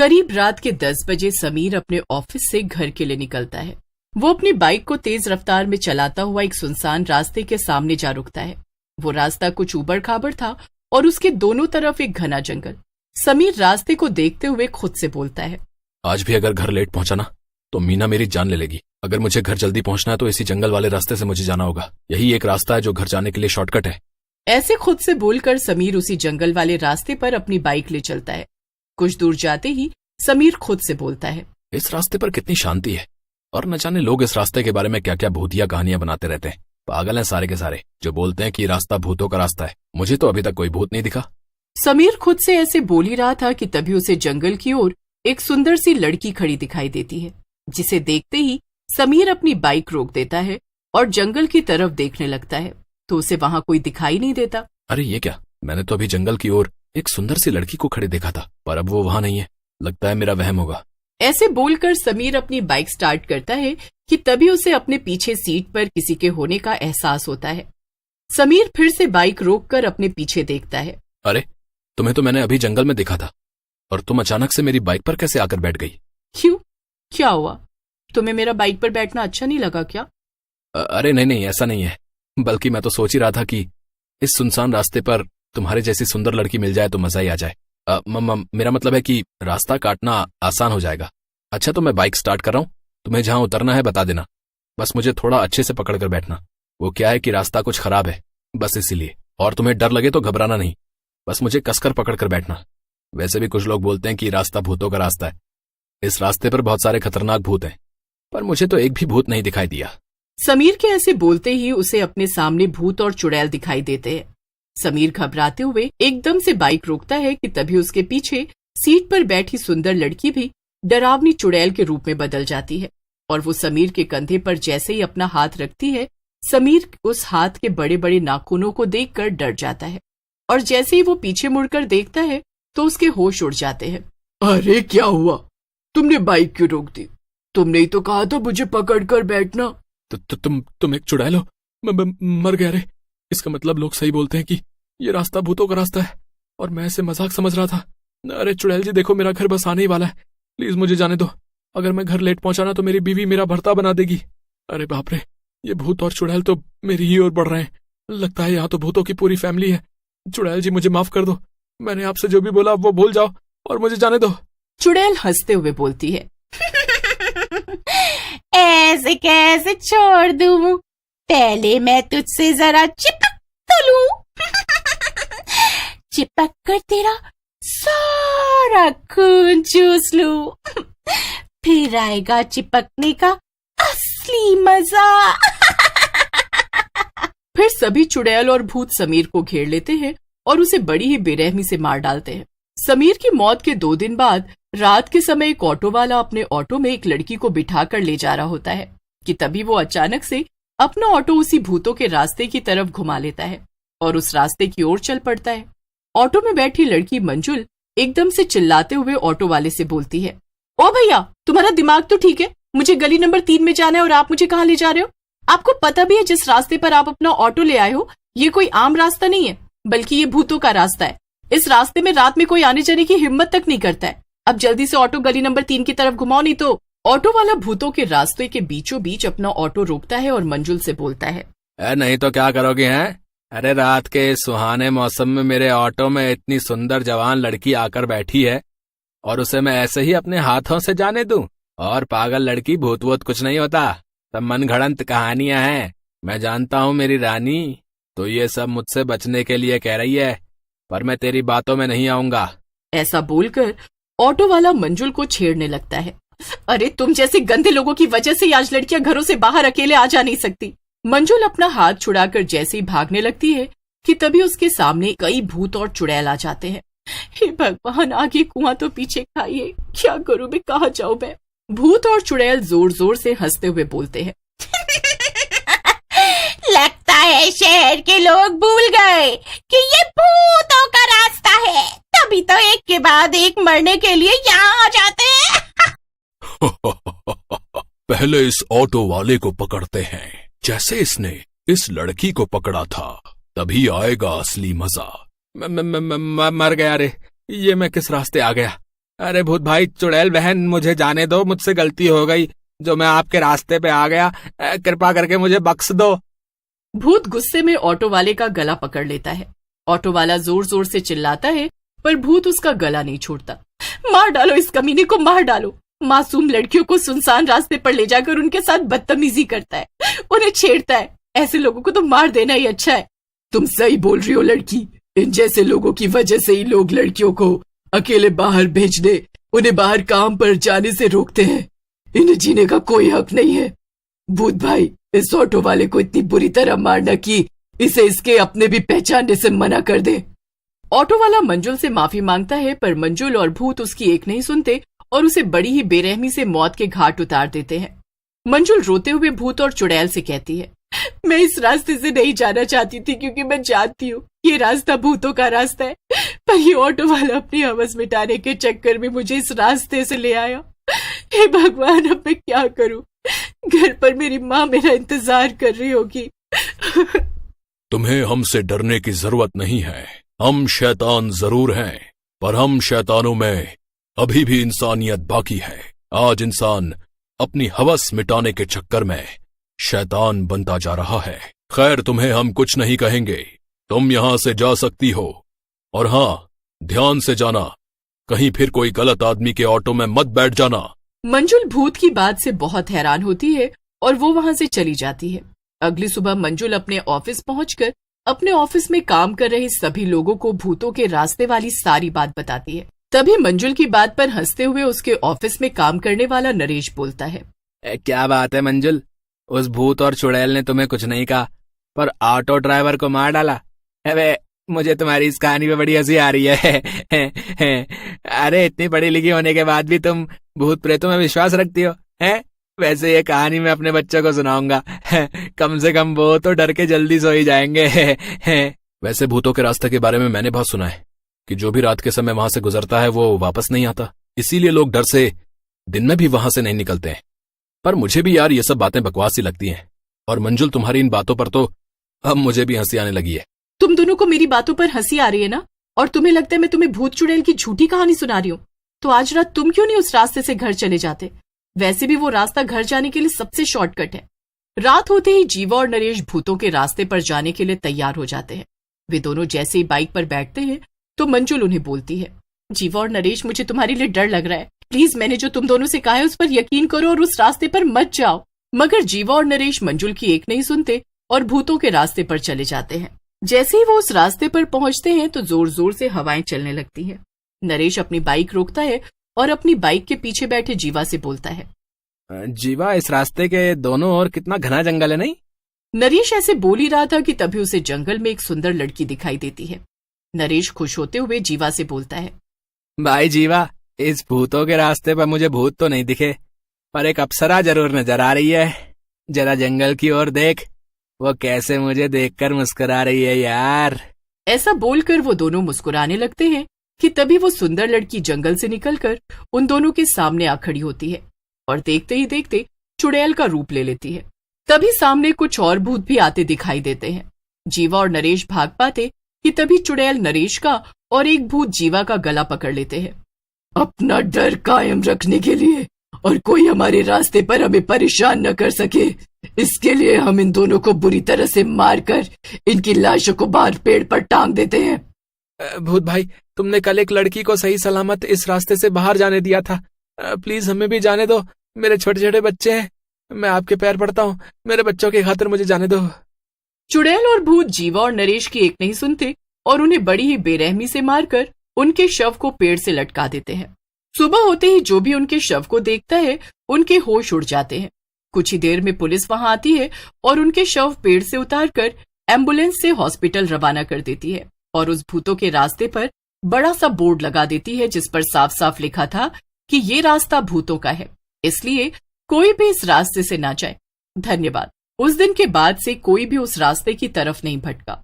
करीब रात के 10 बजे समीर अपने ऑफिस से घर के लिए निकलता है। वो अपनी बाइक को तेज रफ्तार में चलाता हुआ एक सुनसान रास्ते के सामने जा रुकता है। वो रास्ता कुछ ऊबड़ खाबड़ था और उसके दोनों तरफ एक घना जंगल। समीर रास्ते को देखते हुए खुद से बोलता है, आज भी अगर घर लेट पहुंचा ना तो मीना मेरी जान ले लेगी। अगर मुझे घर जल्दी पहुंचना है तो इसी जंगल वाले रास्ते से मुझे जाना होगा। यही एक रास्ता है जो घर जाने के लिए शॉर्टकट है। ऐसे खुद से बोलकर समीर उसी जंगल वाले रास्ते पर अपनी बाइक ले चलता है। कुछ दूर जाते ही समीर खुद से बोलता है, इस रास्ते पर कितनी शांति है और न जाने लोग इस रास्ते के बारे में क्या क्या भूतिया कहानियां बनाते रहते हैं। पागल हैं सारे के सारे जो बोलते हैं कि रास्ता भूतों का रास्ता है। मुझे तो अभी तक कोई भूत नहीं दिखा। समीर खुद से ऐसे बोल ही रहा था कि तभी उसे जंगल की ओर एक सुंदर सी लड़की खड़ी दिखाई देती है, जिसे देखते ही समीर अपनी बाइक रोक देता है और जंगल की तरफ देखने लगता है तो उसे वहां कोई दिखाई नहीं देता। अरे ये क्या, मैंने तो अभी जंगल की ओर एक सुंदर सी लड़की को खड़े देखा था, पर अब वो वहां नहीं है। लगता है मेरा वहम होगा। ऐसे बोलकर समीर अपनी बाइक स्टार्ट करता है कि तभी उसे अपने पीछे सीट पर किसी के होने का एहसास होता है। समीर फिर से बाइक रोककर अपने पीछे देखता है। अरे तुम्हें तो मैंने अभी जंगल में देखा था और तुम अचानक से मेरी बाइक पर कैसे आकर बैठ गई? क्यों, क्या हुआ? तुम्हें मेरा बाइक पर बैठना अच्छा नहीं लगा क्या? अरे नहीं, ऐसा नहीं है। बल्कि मैं तो सोच ही रहा था कि इस सुनसान रास्ते पर तुम्हारे जैसी सुंदर लड़की मिल जाए तो मजा ही आ जाए। मेरा मतलब है कि रास्ता काटना आसान हो जाएगा। अच्छा तो मैं बाइक स्टार्ट कर रहा हूँ, तुम्हें जहां उतरना है बता देना। बस मुझे थोड़ा अच्छे से पकड़ कर बैठना। वो क्या है कि रास्ता कुछ खराब है, बस इसीलिए। और तुम्हें डर लगे तो घबराना नहीं, बस मुझे कसकर पकड़ कर बैठना। वैसे भी कुछ लोग बोलते हैं कि रास्ता भूतों का रास्ता है। इस रास्ते पर बहुत सारे खतरनाक भूत हैं, पर मुझे तो एक भी भूत नहीं दिखाई दिया। समीर के ऐसे बोलते ही उसे अपने सामने भूत और चुड़ैल दिखाई देते हैं। समीर घबराते हुए एकदम से बाइक रोकता है कि तभी उसके पीछे सीट पर बैठी सुंदर लड़की भी डरावनी चुड़ैल के रूप में बदल जाती है और वो समीर के कंधे पर जैसे ही अपना हाथ रखती है, समीर उस हाथ के बड़े बड़े नाखूनों को देखकर डर जाता है और जैसे ही वो पीछे मुड़कर देखता है तो उसके होश उड़ जाते हैं। अरे क्या हुआ? तुमने बाइक क्यों रोक दी? तुमने ही तो कहा था मुझे पकड़ कर बैठना। तुम एक चुड़ैल हो? मर गया रे। इसका मतलब लोग सही बोलते हैं कि ये रास्ता भूतों का रास्ता है और मैं इसे मजाक समझ रहा था। अरे चुड़ैल जी देखो, मेरा घर बस आने ही वाला है, प्लीज मुझे जाने दो। अगर मैं घर लेट पहुंचा ना तो मेरी बीवी मेरा भर्ता बना देगी। अरे बाप रे, ये भूत और चुड़ैल तो मेरी ही ओर बढ़ रहे हैं। लगता है यहाँ तो भूतों की पूरी फैमिली है। चुड़ैल जी मुझे माफ कर दो, मैंने आपसे जो भी बोला वो भूल जाओ और मुझे जाने दो। चुड़ैल हंसते हुए बोलती है, ऐसे कैसे छोड़ दूं? पहले मैं तुझसे जरा चिपक तो लूं। चिपक कर तेरा सारा खून चूस लूं। फिर आएगा चिपकने का असली मजा। फिर सभी चुड़ैल और भूत समीर को घेर लेते हैं और उसे बड़ी ही बेरहमी से मार डालते हैं। समीर की मौत के 2 दिन बाद रात के समय एक ऑटो वाला अपने ऑटो में एक लड़की को बिठाकर ले जा रहा होता है कि तभी वो अचानक से अपना ऑटो उसी भूतों के रास्ते की तरफ घुमा लेता है और उस रास्ते की ओर चल पड़ता है। ऑटो में बैठी लड़की मंजुल एकदम से चिल्लाते हुए ऑटो वाले से बोलती है, ओ भैया, तुम्हारा दिमाग तो ठीक है? मुझे गली नंबर 3 में जाना है और आप मुझे कहाँ ले जा रहे हो? आपको पता भी है जिस रास्ते पर आप अपना ऑटो ले आए हो ये कोई आम रास्ता नहीं है, बल्कि ये भूतों का रास्ता है। इस रास्ते में रात में कोई आने जाने की हिम्मत तक नहीं करता है। अब जल्दी से ऑटो गली नंबर 3 की तरफ घुमाओ, नहीं तो। ऑटो वाला भूतों के रास्ते के बीचों बीच अपना ऑटो रोकता है और मंजुल से बोलता है, नहीं तो क्या करोगे हैं? अरे रात के सुहाने मौसम में मेरे ऑटो में इतनी सुंदर जवान लड़की आकर बैठी है और उसे मैं ऐसे ही अपने हाथों से जाने दूं? और पागल लड़की, भूत वूत कुछ नहीं होता, सब मनगढ़ंत कहानियां हैं। मैं जानता हूँ मेरी रानी, तो ये सब मुझसे बचने के लिए कह रही है, पर मैं तेरी बातों में नहीं आऊंगा। ऐसा बोलकर ऑटो वाला मंजुल को छेड़ने लगता है। अरे तुम जैसे गंदे लोगों की वजह से आज लड़कियां घरों से बाहर अकेले आ जा नहीं सकती। मंजुल अपना हाथ छुड़ाकर जैसे ही भागने लगती है कि तभी उसके सामने कई भूत और चुड़ैल आ जाते हैं। हे भगवान, आगे कुआं तो पीछे खाइए, क्या करूं मैं, कहाँ जाऊं मैं? भूत और चुड़ैल जोर जोर से हंसते हुए बोलते हैं, लगता है शहर के लोग भूल गए कि ये भूतों का रास्ता है, तभी तो एक के बाद एक मरने के लिए यहाँ आ जाते हैं। पहले इस ऑटो वाले को पकड़ते हैं, जैसे इसने इस लड़की को पकड़ा था, तभी आएगा असली मजा। मर गया रे, ये मैं किस रास्ते आ गया? अरे भूत भाई चुड़ैल बहन, मुझे जाने दो, मुझसे गलती हो गई जो मैं आपके रास्ते पे आ गया। कृपा करके मुझे बख्श दो। भूत गुस्से में ऑटो वाले का गला पकड़ लेता है। ऑटो वाला जोर जोर से चिल्लाता है, पर भूत उसका गला नहीं छोड़ता। मार डालो इस कमीने को, मार डालो। मासूम लड़कियों को सुनसान रास्ते पर ले जाकर उनके साथ बदतमीजी करता है, उन्हें छेड़ता है। ऐसे लोगों को तो मार देना ही अच्छा है। तुम सही बोल रही हो लड़की, इन जैसे लोगों की वजह से ही लोग लड़कियों को अकेले बाहर भेजने, उन्हें बाहर काम पर जाने से रोकते हैं। इन्हें जीने का कोई हक नहीं है। भूत भाई, इस ऑटो वाले को इतनी बुरी तरह मारना कि इसे इसके अपने भी पहचानने से मना कर दे। ऑटो वाला मंजुल से माफी मांगता है, पर मंजुल और भूत उसकी एक नहीं सुनते और उसे बड़ी ही बेरहमी से मौत के घाट उतार देते हैं। मंजुल रोते हुए भूत और चुड़ैल से कहती है, मैं इस रास्ते से नहीं जाना चाहती थी क्योंकि मैं जानती हूँ ये रास्ता भूतों का रास्ता है, पर ये ऑटो वाला अपनी हवस मिटाने के चक्कर में मुझे इस रास्ते से ले आया। हे भगवान, अब मैं क्या करूं? घर पर मेरी माँ मेरा इंतजार कर रही होगी। तुम्हें हमसे डरने की जरूरत नहीं है। हम शैतान जरूर हैं, पर हम शैतानों में अभी भी इंसानियत बाकी है। आज इंसान अपनी हवस मिटाने के चक्कर में शैतान बनता जा रहा है। खैर, तुम्हें हम कुछ नहीं कहेंगे, तुम यहां से जा सकती हो। और हाँ, ध्यान से जाना, कहीं फिर कोई गलत आदमी के ऑटो में मत बैठ जाना। मंजुल भूत की बात से बहुत हैरान होती है और वो वहां से चली जाती है। अगली सुबह मंजुल अपने ऑफिस पहुंचकर अपने ऑफिस में काम कर रहे सभी लोगों को भूतों के रास्ते वाली सारी बात बताती है। तभी मंजुल की बात पर हंसते हुए उसके ऑफिस में काम करने वाला नरेश बोलता है, क्या बात है मंजुल, उस भूत और चुड़ैल ने तुम्हें कुछ नहीं कहा, पर ऑटो ड्राइवर को मार डाला। अबे, मुझे तुम्हारी इस कहानी पे बड़ी हंसी आ रही है। अरे, इतनी पढ़ी लिखी होने के बाद भी तुम भूत प्रेतों में विश्वास रखती हो, हैं? वैसे ये कहानी मैं अपने बच्चों को सुनाऊंगा। कम से कम वो तो डर के जल्दी सो ही जाएंगे। वैसे भूतों के रास्ते के बारे में मैंने बहुत सुना है कि जो भी रात के समय वहां से गुजरता है वो वापस नहीं आता, इसीलिए लोग डर से दिन में भी वहां से नहीं निकलते हैं। पर मुझे भी यार ये सब बातें बकवास सी लगती हैं। और मंजुल, तुम्हारी इन बातों पर तो अब मुझे भी हंसी आने लगी है। तुम दोनों को मेरी बातों पर हंसी आ रही है ना, और तुम्हें लगता है मैं तुम्हें भूत चुड़ैल की झूठी कहानी सुना रही हूँ? तो आज रात तुम क्यों नहीं उस रास्ते से घर चले जाते? वैसे भी वो रास्ता घर जाने के लिए सबसे शॉर्टकट है। रात होते ही जीवा और नरेश भूतों के रास्ते पर जाने के लिए तैयार हो जाते हैं। वे दोनों जैसे ही बाइक पर बैठते हैं तो मंजुल उन्हें बोलती है, जीवा और नरेश, मुझे तुम्हारे लिए डर लग रहा है। प्लीज, मैंने जो तुम दोनों से कहा है उस पर यकीन करो और उस रास्ते पर मत जाओ। मगर जीवा और नरेश मंजुल की एक नहीं सुनते और भूतों के रास्ते पर चले जाते हैं। जैसे ही वो उस रास्ते पर पहुंचते हैं तो जोर जोर से हवाएं चलने लगती हैं। नरेश अपनी बाइक रोकता है और अपनी बाइक के पीछे बैठे जीवा से बोलता है, जीवा, इस रास्ते के दोनों ओर कितना घना जंगल है, नहीं? नरेश ऐसे बोल ही रहा था कि तभी उसे जंगल में एक सुंदर लड़की दिखाई देती है। नरेश खुश होते हुए जीवा से बोलता है, भाई जीवा, इस भूतों के रास्ते पर मुझे भूत तो नहीं दिखे, पर एक अप्सरा जरूर नजर आ रही है। जरा जंगल की ओर देख, वो कैसे मुझे देखकर मुस्कुरा रही है यार। ऐसा बोलकर वो दोनों मुस्कुराने लगते हैं कि तभी वो सुंदर लड़की जंगल से निकलकर उन दोनों के सामने आ खड़ी होती है और देखते ही देखते चुड़ैल का रूप ले लेती है। तभी सामने कुछ और भूत भी आते दिखाई देते हैं। जीवा और नरेश भाग पाते कि तभी चुड़ैल नरेश का और एक भूत जीवा का गला पकड़ लेते हैं। अपना डर कायम रखने के लिए और कोई हमारे रास्ते पर हमें परेशान न कर सके, इसके लिए हम इन दोनों को बुरी तरह से मारकर इनकी लाशों को बाहर पेड़ पर टांग देते हैं। भूत भाई, तुमने कल एक लड़की को सही सलामत इस रास्ते से बाहर जाने दिया था, प्लीज हमें भी जाने दो। मेरे छोटे छोटे बच्चे हैं, मैं आपके पैर पड़ता हूँ, मेरे बच्चों की खातिर मुझे जाने दो। चुड़ैल और भूत जीवा और नरेश की एक नहीं सुनते और उन्हें बड़ी ही बेरहमी से मारकर उनके शव को पेड़ से लटका देते हैं। सुबह होते ही जो भी उनके शव को देखता है उनके होश उड़ जाते हैं। कुछ ही देर में पुलिस वहां आती है और उनके शव पेड़ से उतारकर एम्बुलेंस से हॉस्पिटल रवाना कर देती है और उस भूतों के रास्ते पर बड़ा सा बोर्ड लगा देती है जिस पर साफ साफ लिखा था कि ये रास्ता भूतों का है, इसलिए कोई भी इस रास्ते से ना जाए। धन्यवाद। उस दिन के बाद से कोई भी उस रास्ते की तरफ नहीं भटका।